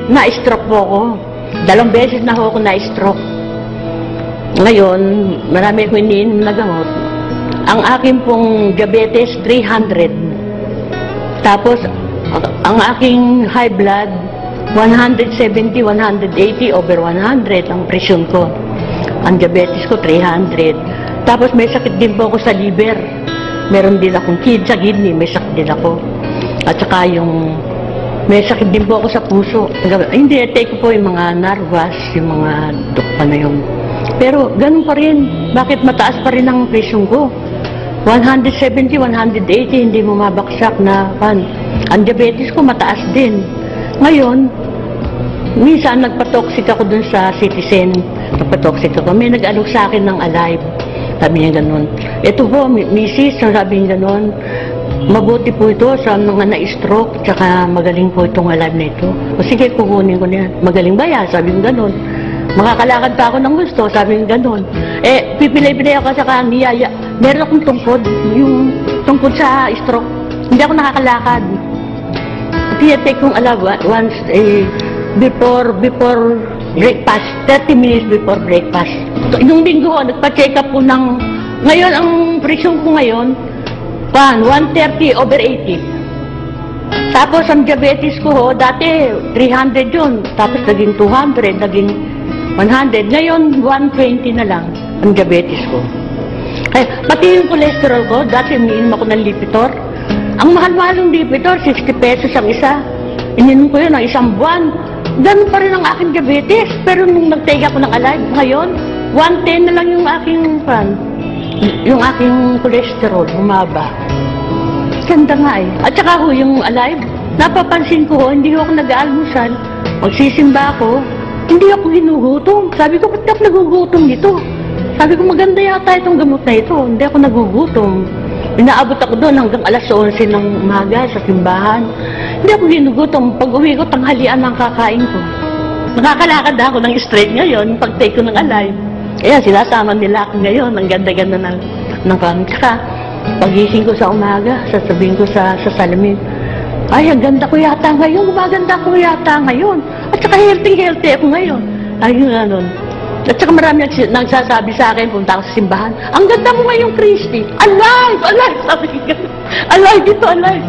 na-stroke po ako. 2 beses na ako na-stroke. Ngayon, marami akong iniinom na gamot. Ang akin pong diabetes, 300. Tapos, ang aking high blood, 170, 180, over 100 ang presyon ko. Ang diabetes ko, 300. Tapos may sakit din po ako sa liver. Meron din akong sa kidney, may sakit din ako. At saka may sakit din po ako sa puso. Hindi, take ko po yung mga narvas, yung mga dukpa na yun. Pero ganun pa rin. Bakit mataas pa rin ang presyon ko? 170, 180, hindi mo mabaksak na pan. Ang diabetes ko mataas din. Ngayon, minsan nagpatoxic ako dun sa Citizen. Nagpatoxic ako. May nag-alok sa akin ng Alive. Sabi niya ganun. Ito po, misis, sabi niya ganun. Mabuti po ito sa mga na-stroke, tsaka magaling po itong Alive na ito. O sige, kukunin ko na yan. Magaling ba yan? Sabi niya ganun. Makakalakad pa ako ng gusto, sabi niya ganun. Pipilay-pilay ako sa niyaya. Meron akong tungkod, yung tungkod sa stroke. Hindi ako nakakalakad. Tinatake kong alawa once before breakfast, 30 minutes before breakfast. Nung linggo ko, nagpa-check up po ng, ngayon ang presyon ko ngayon, 130 over 80. Tapos ang diabetes ko, dati 300 yun, tapos naging 200, naging 100. Ngayon, 120 na lang ang diabetes ko. Kaya, pati yung cholesterol ko, dati umiinom ako ng Lipitor. Ang mahal-mahal ng Lipitor, 60 pesos ang isa. Ininom ko yun ng isang buwan. Ganun pa rin ang aking diabetes. Pero nung nag-take ako ng Alive, ngayon, 110 na lang yung aking cholesterol, humaba. Ganda nga eh. At saka ho, yung Alive, napapansin ko, hindi ako nag-aalmusal. Magsisimba ako, hindi ako ginugutom. Sabi ko, ba't ako nagugutom nito? Sabi ko, maganda yata itong gamot na ito. Hindi ako nagugutom. Inaabot ako doon hanggang alas 11 ng umaga sa simbahan. Hindi ako ginugutom. Pag uwi ko, tanghalian ang kakain ko. Nakakalakad ako ng straight ngayon, pag-take ko ng Alive. Kaya sinasama nila ako ngayon. Ang ganda-ganda ng kami. Tsaka, pagising ko sa umaga, sasabihin ko sa salamin, ay, ang ganda ko yata ngayon. Gumaganda ko yata ngayon. At saka healthy ako ngayon. Ayun nga nun. At saka marami nagsasabi sa akin, punta ako sa simbahan, ang ganda mo ngayon, Christy. Alive! Alive! Sabi ko, alive! Ito, alive!